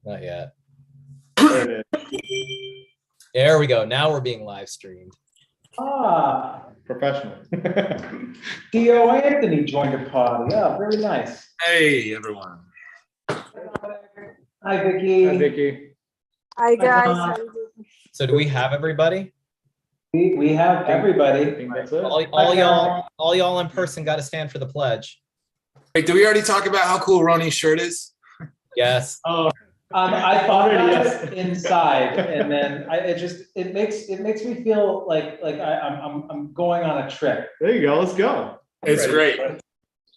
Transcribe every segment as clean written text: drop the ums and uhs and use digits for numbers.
Not yet. There it is. There we go. Now we're being live streamed. Professional. Theo Anthony joined the party. Yeah, very nice. Hey, everyone. Hi, Vicky. Hi, Vicky. Hi, guys. Tom. How you doing? So do we have everybody? We have I everybody. think that's it. All y'all in person got to stand for the pledge. Wait, did we already talk about how cool Ronnie's shirt is? Yes. I thought Already, about yes. it inside, and then it makes me feel like I'm going on a trip. There you go. Let's go. It's Ready. great.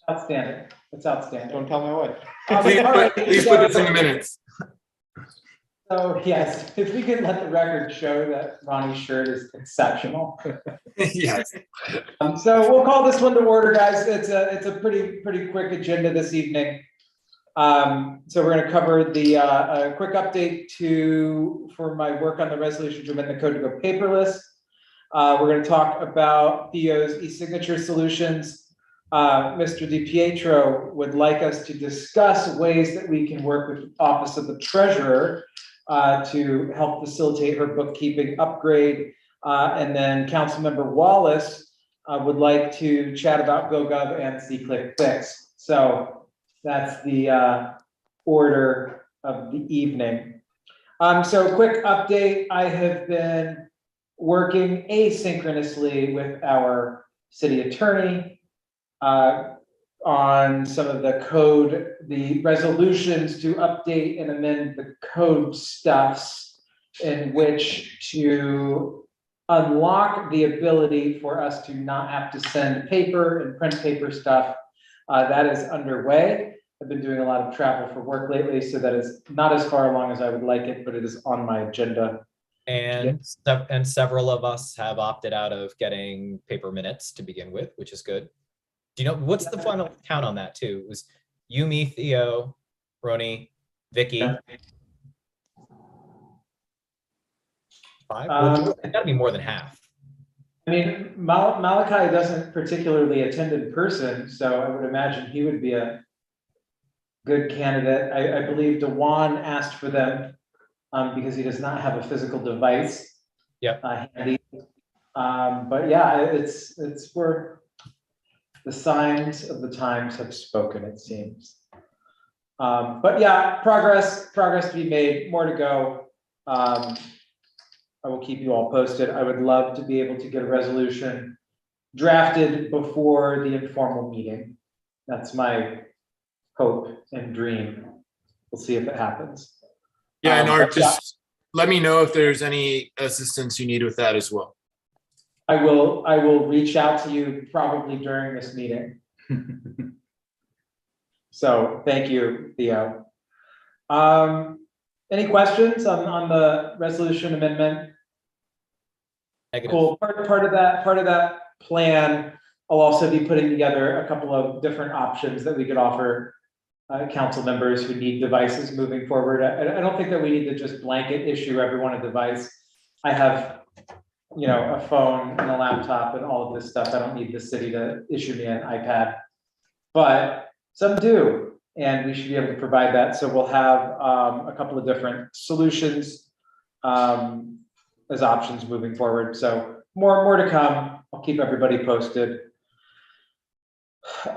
Outstanding. It's outstanding. Don't tell my wife. Please put this in the minutes. So yes, if we could let the record show that Ronnie's shirt is exceptional. Yes. So we'll call this one to order, guys. It's a pretty quick agenda this evening. So we're going to cover the a quick update for my work on the resolution to amend the code to go paperless. We're going to talk about Theo's e-signature solutions. Mr. DiPietro would like us to discuss ways that we can work with the Office of the Treasurer to help facilitate her bookkeeping upgrade. And then Councilmember Wallace would like to chat about GoGov and SeeClickFix. So that's the order of the evening. So quick update, I have been working asynchronously with our city attorney on some of the code, the resolutions to update and amend the code stuffs in which to unlock the ability for us to not have to send paper and print paper stuff. That is underway. I've been doing a lot of travel for work lately, so that is not as far along as I would like it, but it is on my agenda. And several of us have opted out of getting paper minutes to begin with, which is good. Do you know what's the final count on that too? It was you, me, Theo, Roni, Vicky. Yeah. 5? It's got to be more than half. I mean, Malachi doesn't particularly attend in person, so I would imagine he would be a good candidate. I believe Dewan asked for them because he does not have a physical device. Yep. Handy. But yeah, it's where the signs of the times have spoken, it seems. But yeah, progress to be made, more to go. I will keep you all posted. I would love to be able to get a resolution drafted before the informal meeting. That's my hope and dream. We'll see if it happens. Yeah, and Art, but yeah, just let me know if there's any assistance you need with that as well. I will reach out to you probably during this meeting. So thank you, Theo. Any questions on the resolution amendment? Negative. Cool. Part of that plan, I'll also be putting together a couple of different options that we could offer council members who need devices moving forward. I don't think that we need to just blanket issue everyone a device. I have, a phone and a laptop and all of this stuff. I don't need the city to issue me an iPad, but some do, and we should be able to provide that. So we'll have a couple of different solutions as options moving forward. So more to come. I'll keep everybody posted. Any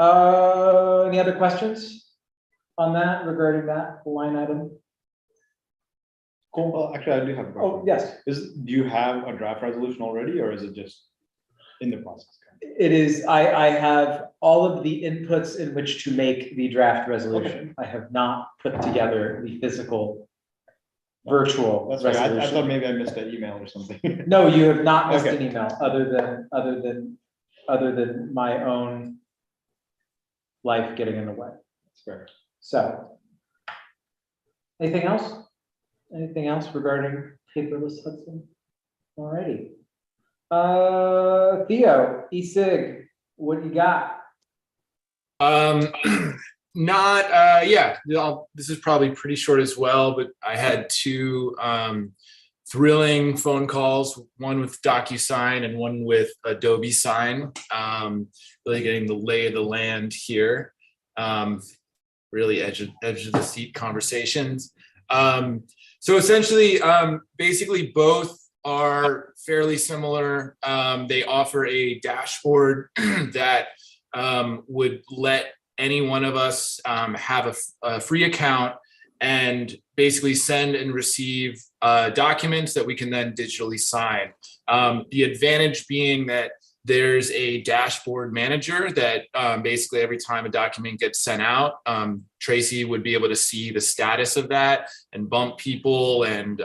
other questions on that regarding that line item? Cool. Well, actually, I do have a question. Oh, yes. Do you have a draft resolution already, or is it just in the process? It is, I have all of the inputs in which to make the draft resolution. I have not put together the physical virtual That's right. I resolution. thought maybe I missed an email or something. No, you have not missed Okay. an email other than my own life getting in the way. That's fair. So. Anything else? Anything else regarding paperless Hudson? Alrighty. Theo, e-sig, what you got? This is probably pretty short as well, but I had two thrilling phone calls, one with DocuSign and one with Adobe Sign. Really getting the lay of the land here. Really edge of the seat conversations. So essentially, basically both are fairly similar. They offer a dashboard that would let any one of us have a free account and basically send and receive documents that we can then digitally sign. The advantage being that there's a dashboard manager that basically every time a document gets sent out, Tracy would be able to see the status of that and bump people and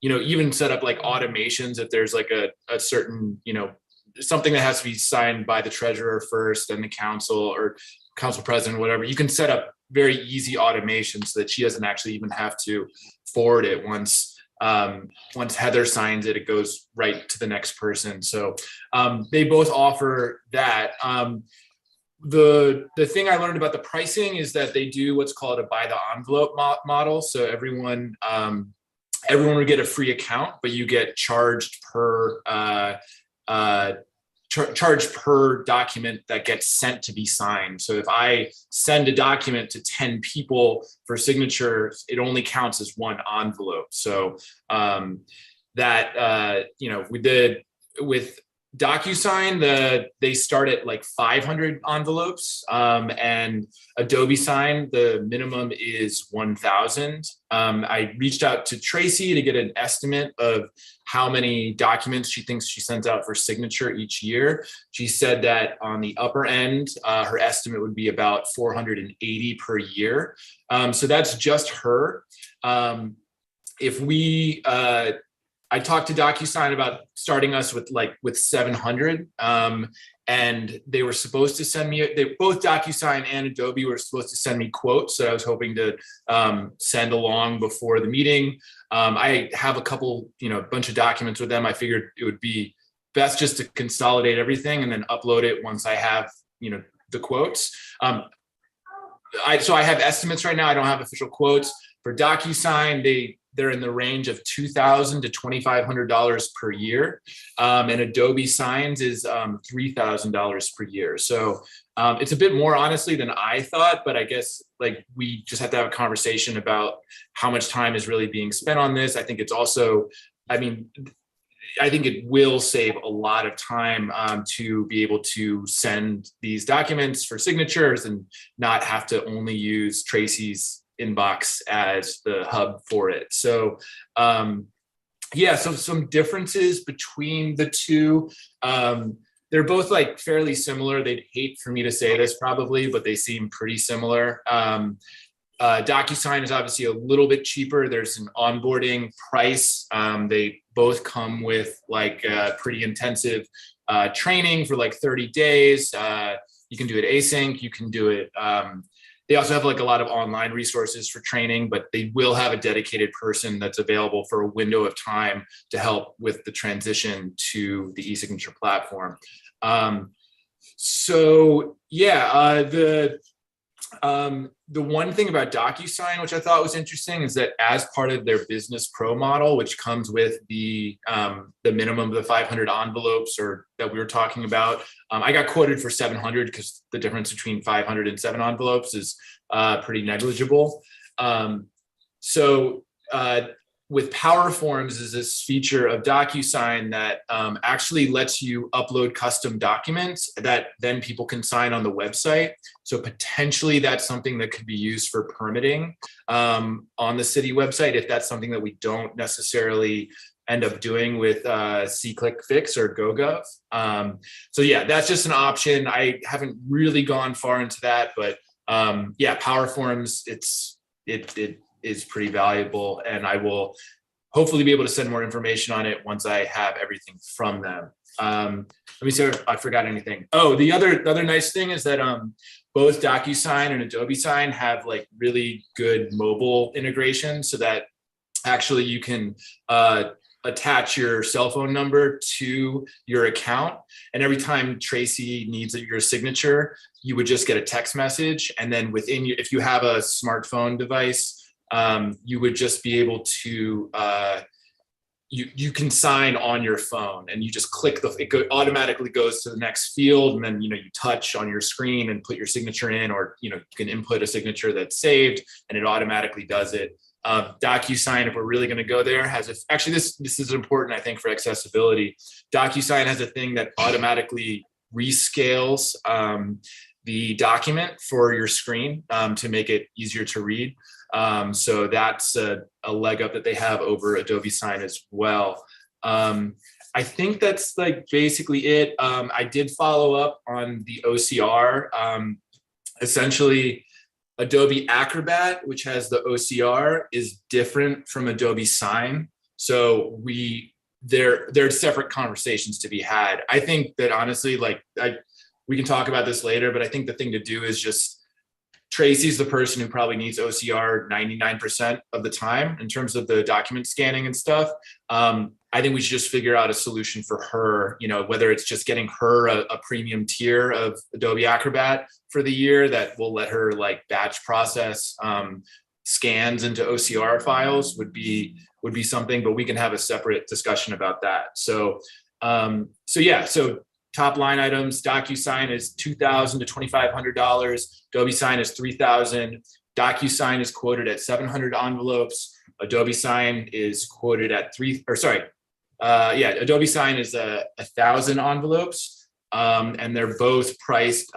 even set up like automations if there's like a certain, something that has to be signed by the treasurer first and the council or council president, whatever. You can set up very easy automation so that she doesn't actually even have to forward it once Heather signs it, it goes right to the next person. So they both offer that. The thing I learned about the pricing is that they do what's called a by the envelope model. So everyone would get a free account, but you get charged per charged per document that gets sent to be signed. So if I send a document to 10 people for signature, it only counts as one envelope. So we did with DocuSign, they start at like 500 envelopes, and Adobe Sign, the minimum is 1,000. I reached out to Tracy to get an estimate of how many documents she thinks she sends out for signature each year. She said that on the upper end, her estimate would be about 480 per year. So that's just her. I talked to DocuSign about starting us with 700, and they were supposed to send me, both DocuSign and Adobe were supposed to send me quotes that I was hoping to send along before the meeting. I have a couple, bunch of documents with them. I figured it would be best just to consolidate everything and then upload it once I have, the quotes. So I have estimates right now. I don't have official quotes. For DocuSign, they're in the range of $2,000 to $2,500 per year. And Adobe Signs is $3,000 per year. So it's a bit more honestly than I thought, but I guess we just have to have a conversation about how much time is really being spent on this. I think it's also, I think it will save a lot of time to be able to send these documents for signatures and not have to only use Tracy's inbox as the hub for it. So so some differences between the two. They're both fairly similar. They'd hate for me to say this probably, but they seem pretty similar. DocuSign is obviously a little bit cheaper. There's an onboarding price. They both come with pretty intensive training for 30 days. You can do it async, you can do it. They also have a lot of online resources for training, but they will have a dedicated person that's available for a window of time to help with the transition to the e-signature platform. The one thing about DocuSign, which I thought was interesting, is that as part of their Business Pro model, which comes with the minimum of the 500 envelopes that we were talking about, I got quoted for 700 because the difference between 500 and 7 envelopes is pretty negligible. With Power Forms is this feature of DocuSign that actually lets you upload custom documents that then people can sign on the website. So potentially that's something that could be used for permitting on the city website if that's something that we don't necessarily end up doing with SeeClickFix or GoGov. That's just an option. I haven't really gone far into that, but Power Forms, it is pretty valuable, and I will hopefully be able to send more information on it once I have everything from them. Let me see if I forgot anything. Oh, the other nice thing is that both DocuSign and Adobe Sign have really good mobile integration, so that actually you can attach your cell phone number to your account, and every time Tracy needs your signature, you would just get a text message, and then if you have a smartphone device, you would just be able to, you can sign on your phone, and you just click automatically goes to the next field, and then, you touch on your screen and put your signature in, or, you can input a signature that's saved and it automatically does it. DocuSign, if we're really going to go there, actually this is important, I think, for accessibility. DocuSign has a thing that automatically rescales the document for your screen to make it easier to read. So that's a leg up that they have over Adobe Sign as well. I think that's like basically it. I did follow up on the OCR. Essentially, Adobe Acrobat, which has the OCR, is different from Adobe Sign. So they're separate conversations to be had. I think that honestly, we can talk about this later, but I think the thing to do is just, Tracy's the person who probably needs OCR 99% of the time in terms of the document scanning and stuff. I think we should just figure out a solution for her, whether it's just getting her a premium tier of Adobe Acrobat for the year that will let her like batch process scans into OCR files would be something, but we can have a separate discussion about that. So top line items, DocuSign is $2,000 to $2,500. Adobe Sign is $3,000. DocuSign is quoted at 700 envelopes. Adobe Sign is quoted at Adobe Sign is 1,000 envelopes, and they're both priced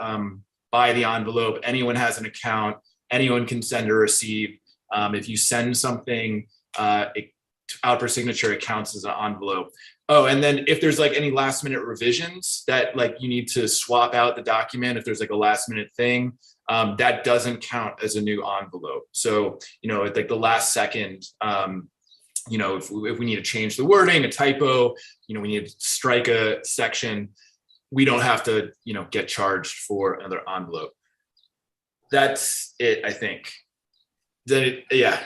by the envelope. Anyone has an account, anyone can send or receive. If you send something out for signature, it counts as an envelope. Oh, and then if there's like any last minute revisions that like you need to swap out the document, if there's like a last minute thing, that doesn't count as a new envelope. So, at like the last second, if we need to change the wording, a typo, we need to strike a section, we don't have to, get charged for another envelope. That's it, I think. Yeah.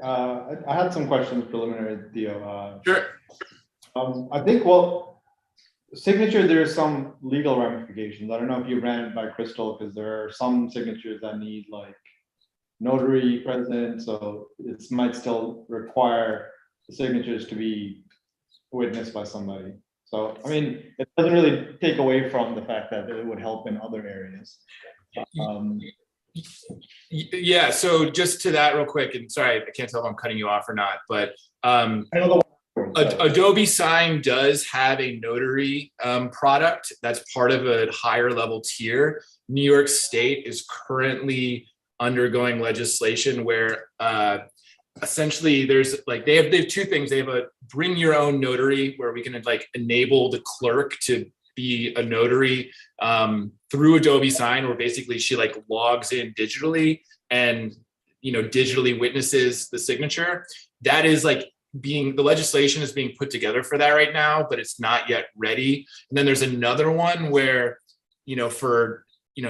I had some questions preliminary, Theo. Sure. I think, signature, there's some legal ramifications. I don't know if you ran it by Crystal, because there are some signatures that need like notary present, so it might still require the signatures to be witnessed by somebody. So, I mean, it doesn't really take away from the fact that it would help in other areas. Yeah, so just to that real quick, and sorry, I can't tell if I'm cutting you off or not, but I know Adobe Sign does have a notary product that's part of a higher level tier. New York State is currently undergoing legislation where essentially there's like, they have two things. They have a bring your own notary where we can like enable the clerk to be a notary through Adobe Sign, where basically she like logs in digitally and digitally witnesses the signature. That is like the legislation is being put together for that right now, but it's not yet ready. And then there's another one where for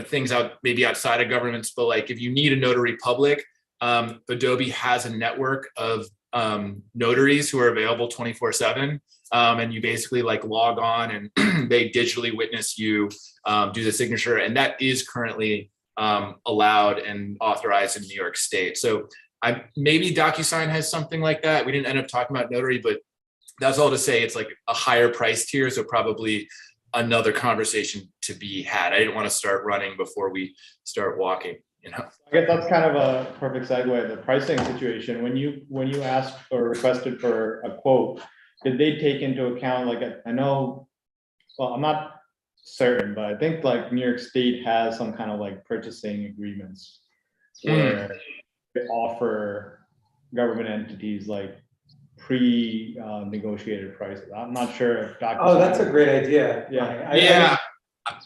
things maybe outside of governments, but like if you need a notary public, Adobe has a network of notaries who are available 24/7. And you basically like log on and they digitally witness you, do the signature. And that is currently allowed and authorized in New York State. So maybe DocuSign has something like that. We didn't end up talking about notary, but that's all to say it's like a higher price tier. So probably another conversation to be had. I didn't want to start running before we start walking. I guess that's kind of a perfect segue. The pricing situation, when you asked or requested for a quote, did they take into account, like, I know, well, I'm not certain, but I think like New York State has some kind of like purchasing agreements where they offer government entities like pre-negotiated prices. I'm not sure if Dr. Oh, that's a great idea. Yeah.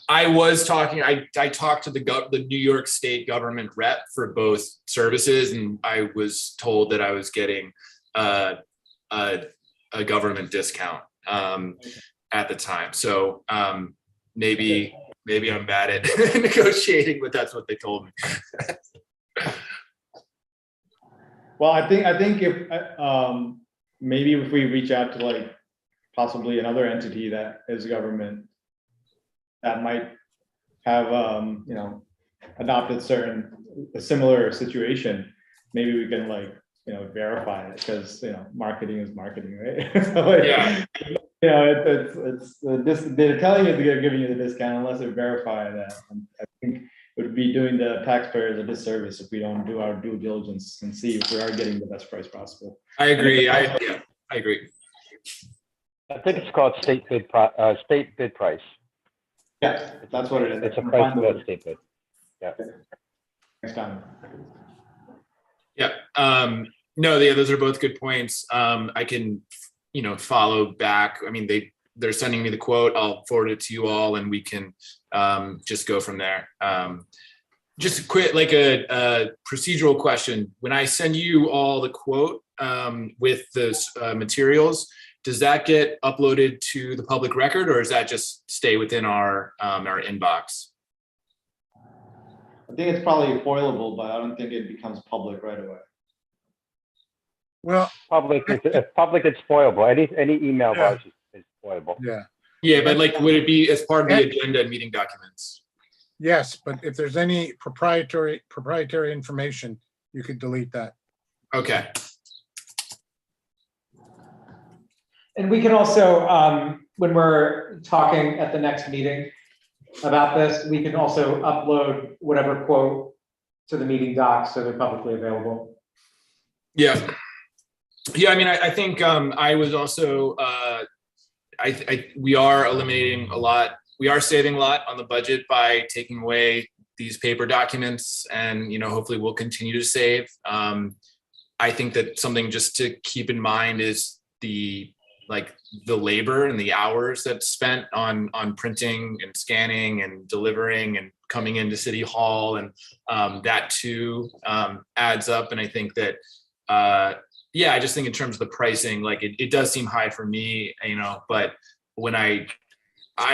I was talking, I talked to the New York State government rep for both services, and I was told that I was getting a government discount at the time. So maybe I'm bad at negotiating, but that's what they told me. Well, I think if maybe if we reach out to like possibly another entity that is government that might have adopted a similar situation, maybe we can like verify it, because marketing is marketing, right? So like, Yeah. it's they're telling you they're giving you the discount unless they verify that. And I think would be doing the taxpayers a disservice if we don't do our due diligence and see if we are getting the best price possible. I agree. I agree. I think it's called state bid price. Yeah, that's what it is. It's a price for that state bid. Next time. Yeah. No, those are both good points. I can, follow back. I mean, they're sending me the quote. I'll forward it to you all, and we can just go from there. Just quick, like a procedural question. When I send you all the quote with the materials, does that get uploaded to the public record, or does that just stay within our inbox? I think it's probably foilable, but I don't think it becomes public right away. Well, Public, it's spoilable. Any email Yeah. box is spoilable. yeah, Yeah, but like, would it be as part of the agenda and meeting documents? yes, but if there's any proprietary information, you could delete that. Okay. And we can also, when we're talking at the next meeting about this, we can also upload whatever quote to the meeting docs so they're publicly available. Yeah. Yeah, I mean, I think I was also, we are eliminating a lot. We are saving a lot on the budget by taking away these paper documents, and, hopefully we'll continue to save. I think that something just to keep in mind is the labor and the hours that's spent on printing and scanning and delivering and coming into City Hall, and that too adds up. And I think that, I just think in terms of the pricing, like it does seem high for me, but when I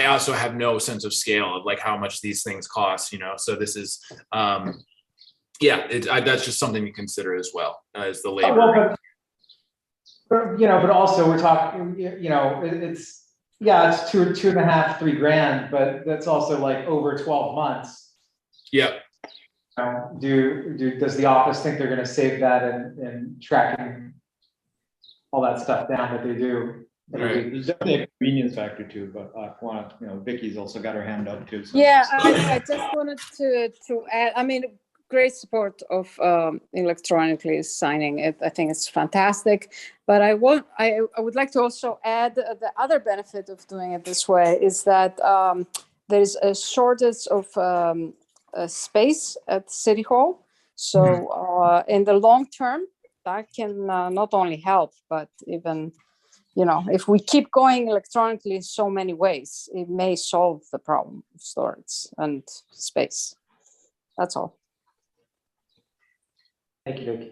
also have no sense of scale of like how much these things cost, so this is, that's just something to consider as well, as the labor. Well, but also we're talking, it's 2.5, $3 grand, but that's also like over 12 months. Yeah. Does the office think they're going to save that in tracking all that stuff down that they do? Right. There's definitely a convenience factor too, but I want, Vicky's also got her hand up too. So. Yeah, I just wanted to add, great support of electronically signing it. I think it's fantastic. But I would like to also add the other benefit of doing it this way is that there's a shortage of space at City Hall. So in the long term, that can not only help, but even, if we keep going electronically in so many ways, it may solve the problem of storage and space. That's all. Thank you, Vicky.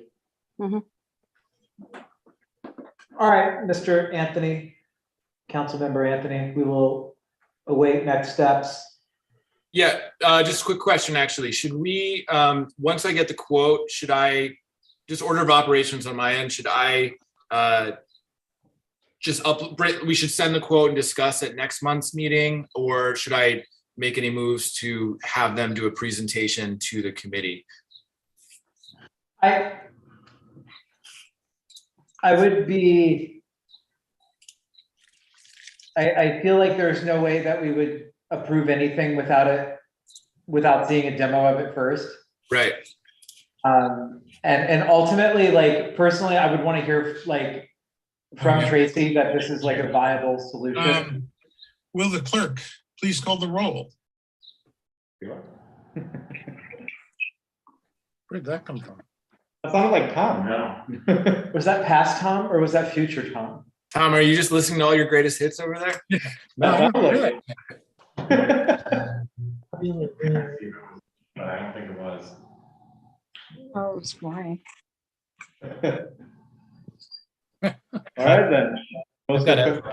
Mhm. All right, Mr. Anthony, Councilmember Anthony, we will await next steps. Yeah, just a quick question, actually. Should we, once I get the quote, should I, just order of operations on my end, should I we should send the quote and discuss at next month's meeting, or should I make any moves to have them do a presentation to the committee? I would be, I feel like there's no way that we would approve anything without seeing a demo of it first. Right. And ultimately, like, personally, I would want to hear like from Tracy that this is like a viable solution. Will the clerk please call the roll? Where'd that come from? That sounded like Tom. No. Was that past Tom or was that future Tom? Tom, are you just listening to all your greatest hits over there? No, really. But I don't think it was. Oh, it's why. All right then. I've got it.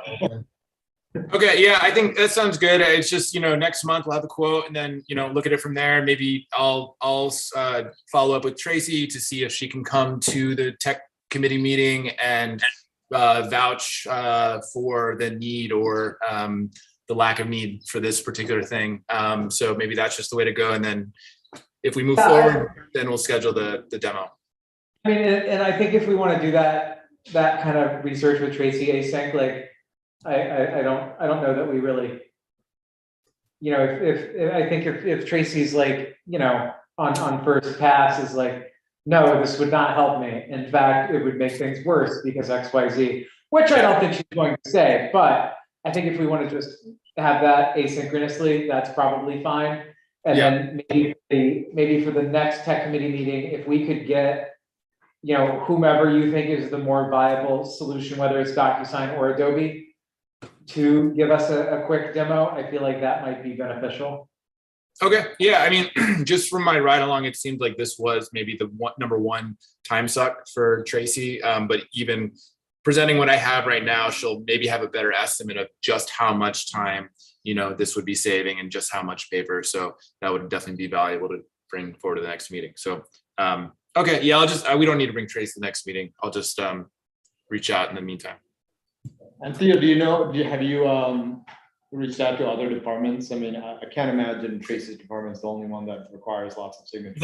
Okay, yeah, I think that sounds good. It's just, next month we'll have the quote and then, look at it from there. Maybe I'll follow up with Tracy to see if she can come to the tech committee meeting and vouch for the need or the lack of need for this particular thing. So maybe that's just the way to go. And then if we move forward, then we'll schedule the demo. I mean, and I think if we want to do that kind of research with Tracy async, like, I don't know that we really, I think if Tracy's like, on first pass is like, no, this would not help me. In fact, it would make things worse because X, Y, Z, which I don't think she's going to say, but I think if we want to just have that asynchronously, that's probably fine. And then maybe for the next tech committee meeting, if we could get, whomever you think is the more viable solution, whether it's DocuSign or Adobe, to give us a quick demo, I feel like that might be beneficial. Okay, yeah, I mean, just from my ride along, it seemed like this was maybe the number one time suck for Tracy. But even presenting what I have right now, she'll maybe have a better estimate of just how much time, this would be saving and just how much paper. So that would definitely be valuable to bring forward to the next meeting. So, okay, yeah, we don't need to bring Tracy to the next meeting. I'll just reach out in the meantime. And Theo, have you reached out to other departments? I mean, I can't imagine Tracy's department's the only one that requires lots of signatures.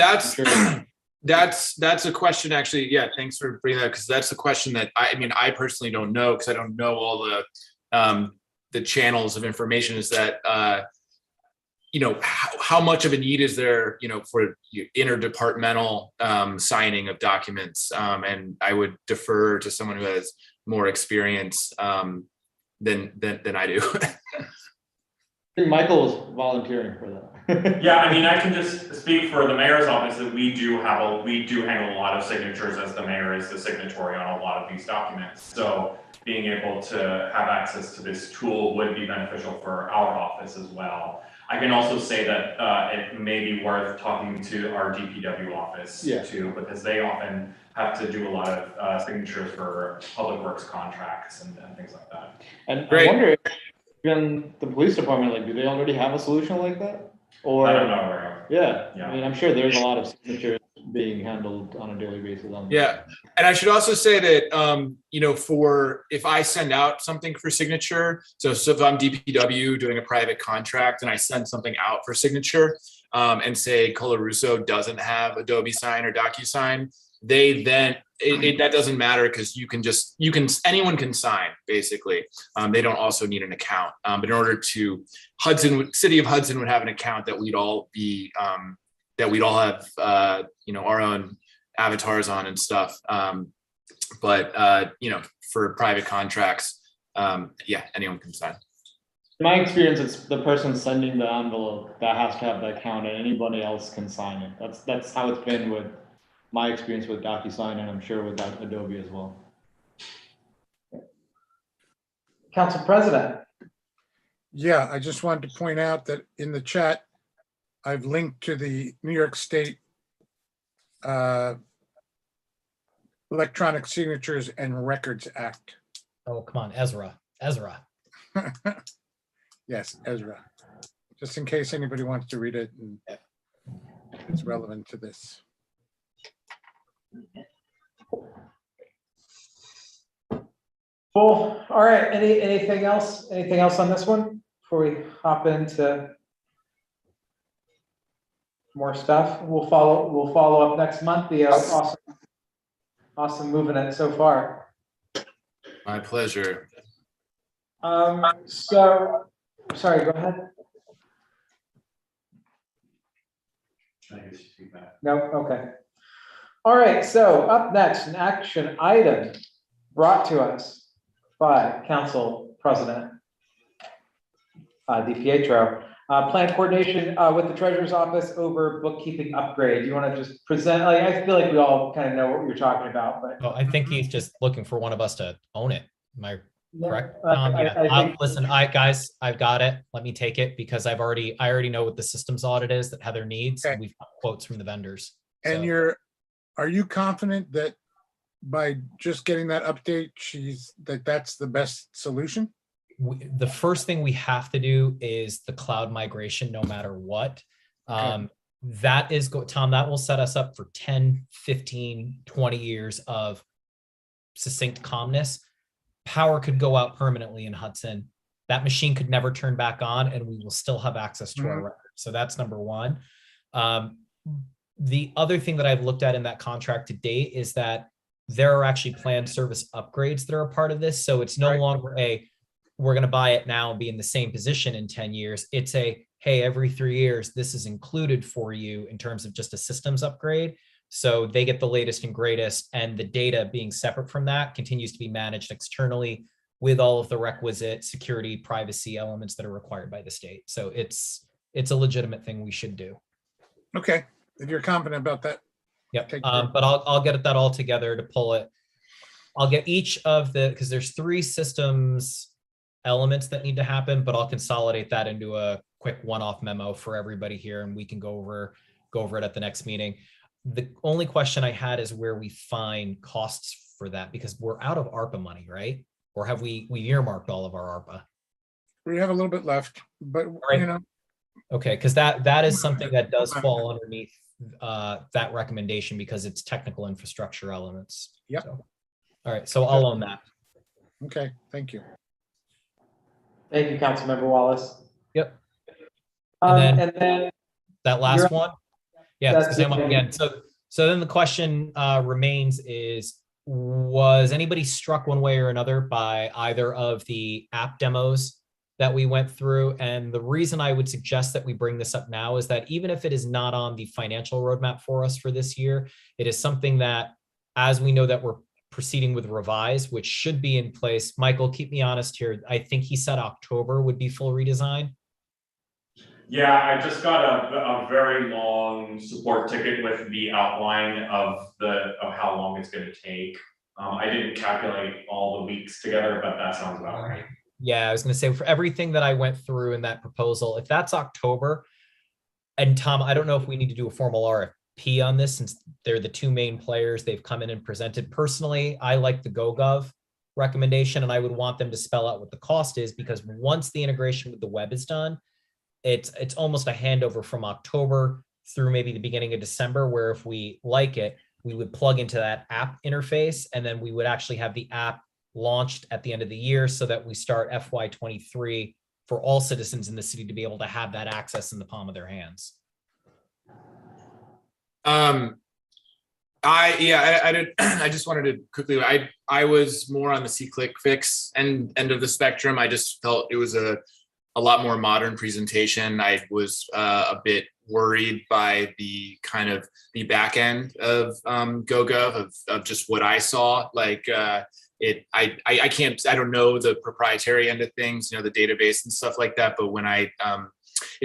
That's a question, actually. Yeah, thanks for bringing that, because that's a question that I personally don't know, because I don't know all the channels of information. Is that how much of a need is there, for interdepartmental signing of documents? And I would defer to someone who has more experience than I do. I think Michael was volunteering for that. Yeah, I can just speak for the mayor's office that we do handle a lot of signatures, as the mayor is the signatory on a lot of these documents. So being able to have access to this tool would be beneficial for our office as well. I can also say that it may be worth talking to our DPW office too, because they often have to do a lot of signatures for public works contracts and things like that. And Great. I wonder if even the police department, do they already have a solution like that? Or I don't know where. Yeah. Yeah. I mean, I'm sure there's a lot of signatures being handled on a daily basis. Yeah, and I should also say that for if I send out something for signature, so if I'm DPW doing a private contract and I send something out for signature, and say Colarusso doesn't have Adobe Sign or DocuSign, they then that doesn't matter, because anyone can sign basically. They don't also need an account, but in order to City of Hudson would have an account that we'd all have our own avatars on and stuff. But for private contracts, anyone can sign. In my experience, it's the person sending the envelope that has to have the account, and anybody else can sign it. That's how it's been with my experience with DocuSign, and I'm sure with that Adobe as well. Council President. Yeah, I just wanted to point out that in the chat, I've linked to the New York State Electronic Signatures and Records Act. Oh, come on, Ezra. Yes, Ezra. Just in case anybody wants to read it and it's relevant to this. Cool. All right. Anything else? Anything else on this one before we hop into more stuff? We'll follow up next month. The awesome moving it so far. My pleasure. So sorry, go ahead. No, okay. All right, so up next, an action item brought to us by Council President DiPietro. Plan coordination with the Treasurer's Office over bookkeeping upgrade. You want to just present? I feel like we all kind of know what you're talking about, but Oh, I think he's just looking for one of us to own it. Am I correct? I think- Listen, guys, I've got it. Let me take it, because I already know what the systems audit is that Heather needs. Okay. And we've got quotes from the vendors. And So- are you confident that by just getting that update, that's the best solution? The first thing we have to do is the cloud migration, no matter what. That is Tom, that will set us up for 10, 15, 20 years of succinct calmness. Power could go out permanently in Hudson. That machine could never turn back on, and we will still have access to our records. So that's number one. The other thing that I've looked at in that contract to date is that there are actually planned service upgrades that are a part of this. So it's no longer we're going to buy it now and be in the same position in 10 years. It's hey, every 3 years, this is included for you in terms of just a systems upgrade. So they get the latest and greatest, and the data being separate from that continues to be managed externally with all of the requisite security, privacy elements that are required by the state. So it's a legitimate thing we should do. Okay, if you're confident about that. Yep. Okay, But I'll get that all together to pull it. I'll get each of the, because there's 3 systems elements that need to happen, but I'll consolidate that into a quick one-off memo for everybody here, and we can go over it at the next meeting. The only question I had is where we find costs for that, because we're out of ARPA money, right? Or have we earmarked all of our ARPA? We have a little bit left, but right. you know, Okay, because that is something that does fall underneath that recommendation because it's technical infrastructure elements. Yep. So, all right, so I'll own that. okay, thank you. Thank you, Councilmember Wallace. Yep. And And then that last You're- one? Yeah, That's because I'm up it. again. So then the question remains is, was anybody struck one way or another by either of the app demos that we went through? And the reason I would suggest that we bring this up now is that even if it is not on the financial roadmap for us for this year, it is something that, as we know that we're proceeding with revise, which should be in place. Michael, keep me honest here. I think he said October would be full redesign. Yeah, I just got a very long support ticket with the outline of how long it's gonna take. I didn't calculate all the weeks together, but that sounds about right. Yeah, I was going to say for everything that I went through in that proposal, if that's October, and Tom, I don't know if we need to do a formal RFP on this since they're the 2 main players. They've come in and presented. Personally, I like the GoGov recommendation, and I would want them to spell out what the cost is, because once the integration with the web is done, it's almost a handover from October through maybe the beginning of December, where if we like it, we would plug into that app interface, and then we would actually have the app launched at the end of the year so that we start FY23 for all citizens in the city to be able to have that access in the palm of their hands. I did. I just wanted to quickly. I was more on the C-Click Fix end of the spectrum. I just felt it was a lot more modern presentation. I was a bit worried by the kind of the back end of GoGov of just what I saw. Like I don't know the proprietary end of things, you know, the database and stuff like that. But when it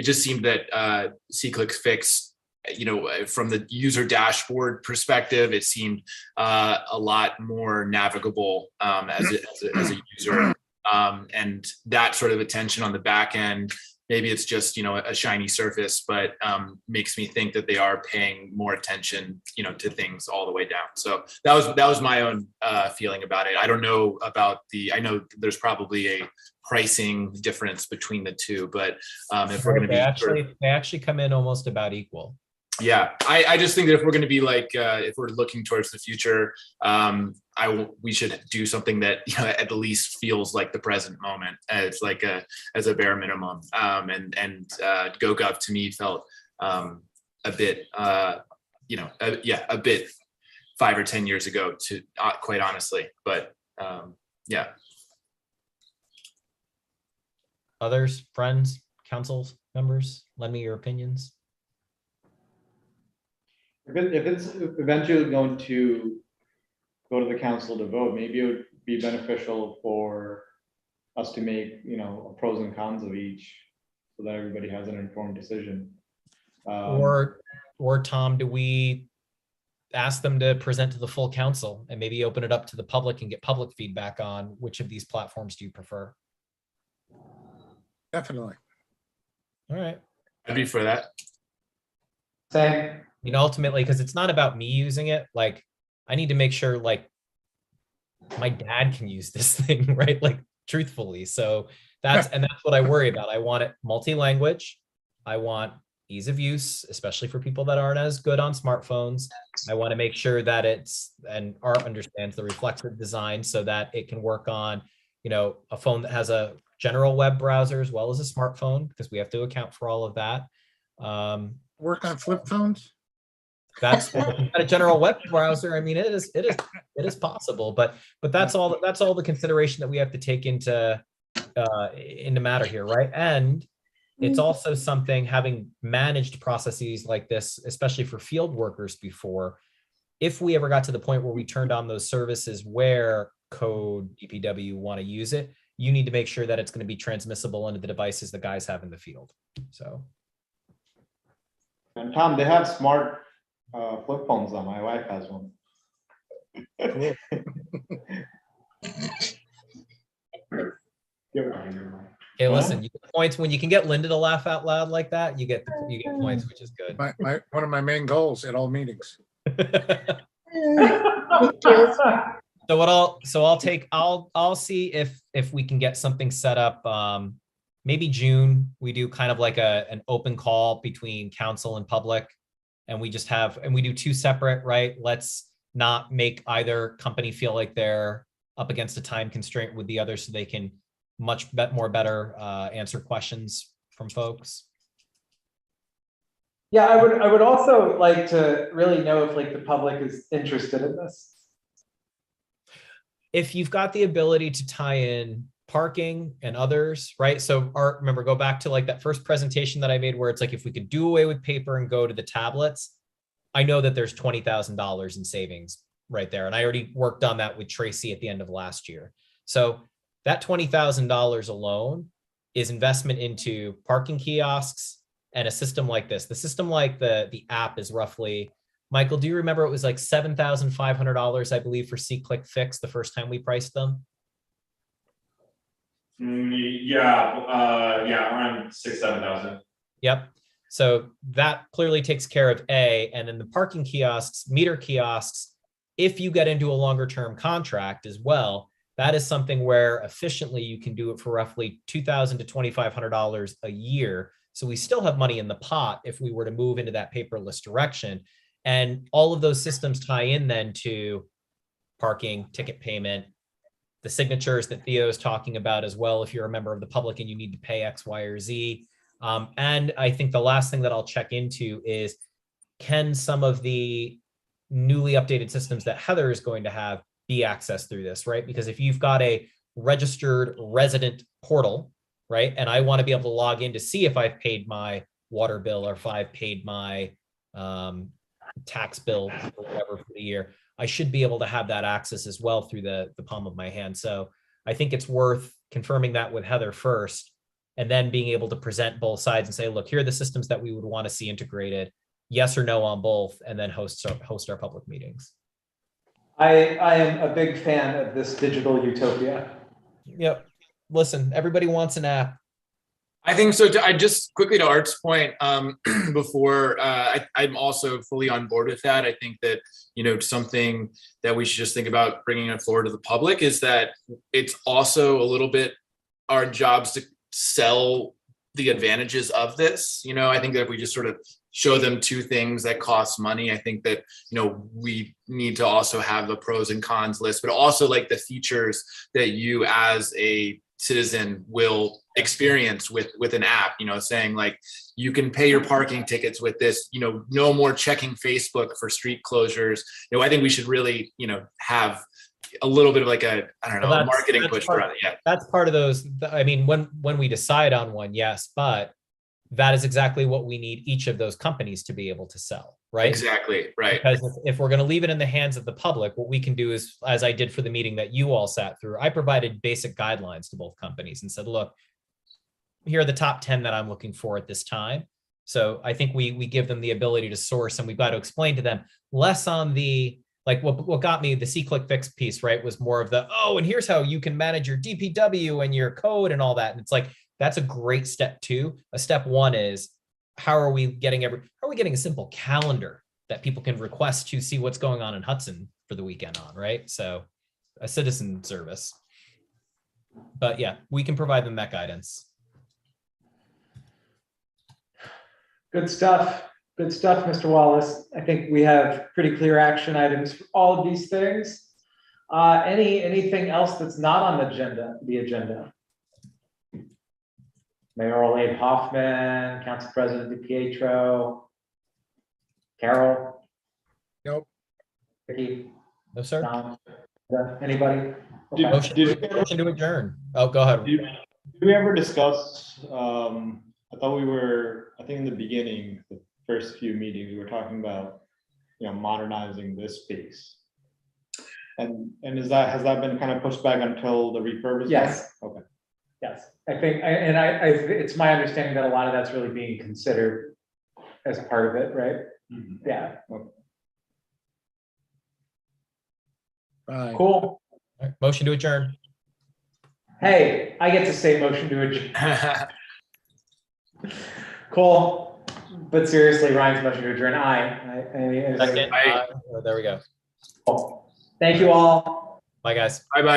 just seemed that C-Click Fix, you know, from the user dashboard perspective, it seemed a lot more navigable as a user. And that sort of attention on the back end, maybe it's just, you know, a shiny surface, but makes me think that they are paying more attention, you know, to things all the way down. So that was my own feeling about it. I don't know about I know there's probably a pricing difference between the two, but if we're going to be they actually come in almost about equal. Yeah, I just think that if we're going to be like, if we're looking towards the future, we should do something that, you know, at least feels like the present moment. It's like as a bare minimum. And GoGov to me felt a bit, you know, a bit 5 or 10 years ago, to quite honestly. But yeah. Others, friends, councils, members, lend me your opinions. If it's eventually going to go to the council to vote, maybe it would be beneficial for us to make, you know, pros and cons of each, so that everybody has an informed decision. Or Tom, do we ask them to present to the full council and maybe open it up to the public and get public feedback on which of these platforms do you prefer? Definitely. All right. I'd be for that. Same. You know, ultimately, because it's not about me using it. Like, I need to make sure, like, my dad can use this thing, right? Like, truthfully. So that's what I worry about. I want it multi-language. I want ease of use, especially for people that aren't as good on smartphones. I want to make sure that Art understands the reflexive design so that it can work on, you know, a phone that has a general web browser as well as a smartphone, because we have to account for all of that. Work on flip phones? That's a general web browser. I mean, it is possible, but that's all the consideration that we have to take into matter here, right? And it's also something, having managed processes like this, especially for field workers before, if we ever got to the point where we turned on those services where code DPW want to use it, you need to make sure that it's going to be transmissible into the devices the guys have in the field. So And Tom, they have smart flip phones now. My wife has one. okay, listen, you get points when you can get Linda to laugh out loud like that. You get points, which is good. One of my main goals at all meetings. So I'll see if we can get something set up. Maybe June, we do kind of like an open call between council and public. And we do two separate, right? Let's not make either company feel like they're up against a time constraint with the other, so they can better answer questions from folks. Yeah, I would also like to really know if like the public is interested in this. If you've got the ability to tie in parking and others, right? So Art, remember, go back to like that first presentation that I made where it's like, if we could do away with paper and go to the tablets, I know that there's $20,000 in savings right there. And I already worked on that with Tracy at the end of last year. So that $20,000 alone is investment into parking kiosks and a system like this. The system like the app is roughly, Michael, do you remember it was like $7,500, I believe, for SeeClickFix the first time we priced them? Yeah, around 6,000-7,000. Yep. So that clearly takes care of A, and then the parking kiosks, meter kiosks, if you get into a longer term contract as well, that is something where efficiently you can do it for roughly $2,000 to $2,500 a year. So we still have money in the pot if we were to move into that paperless direction. And all of those systems tie in then to parking, ticket payment, the signatures that Theo is talking about as well, if you're a member of the public and you need to pay X, Y, or Z. And I think the last thing that I'll check into is, can some of the newly updated systems that Heather is going to have be accessed through this, right? Because if you've got a registered resident portal, right, and I want to be able to log in to see if I've paid my water bill or if I've paid my tax bill or whatever for the year, I should be able to have that access as well through the palm of my hand. So I think it's worth confirming that with Heather first, and then being able to present both sides and say, look, here are the systems that we would want to see integrated, yes or no on both, and then host our public meetings. I am a big fan of this digital utopia. Yep. Listen, everybody wants an app. I think so. I just quickly to Art's point before, I'm also fully on board with that. I think that, something that we should just think about bringing it forward to the public is that it's also a little bit our jobs to sell the advantages of this. I think that if we just sort of show them two things that cost money, I think that, we need to also have a pros and cons list, but also like the features that you as a citizen will experience with an app, saying like, you can pay your parking tickets with this, no more checking Facebook for street closures. I think we should really, have a little bit of like a marketing push around it. Yeah. That's part of those. I mean, when we decide on one, yes, but that is exactly what we need each of those companies to be able to sell, right? Exactly, right. Because if we're going to leave it in the hands of the public, what we can do is, as I did for the meeting that you all sat through, I provided basic guidelines to both companies and said, look, here are the top 10 that I'm looking for at this time. So I think we give them the ability to source, and we've got to explain to them less on the, like what got me the SeeClickFix piece, right, was more of the, and here's how you can manage your DPW and your code and all that. And it's like, that's a great step two. A step one is, how are we getting a simple calendar that people can request to see what's going on in Hudson for the weekend on, right? So a citizen service. But yeah, we can provide them that guidance. Good stuff. Good stuff, Mr. Wallace. I think we have pretty clear action items for all of these things. Anything else that's not on the agenda? Mayoral Abe Hoffman, Council President DiPietro, Carol? Nope. Vicky? No, sir. Don? Anybody? Okay. Motion to adjourn. Oh, go ahead. Did we ever discuss I thought we were, I think in the beginning, the first few meetings, we were talking about, modernizing this space. And has that been kind of pushed back until the refurb is done? Yes. Okay. Yes, I think, it's my understanding that a lot of that's really being considered as part of it, right? Yeah, Bye. cool. All right, motion to adjourn. Hey, I get to say motion to adjourn. Cool. But seriously, Ryan's motion to adjourn, aye. Second, Aye. there we go. Thank you all. Bye, guys. Bye-bye.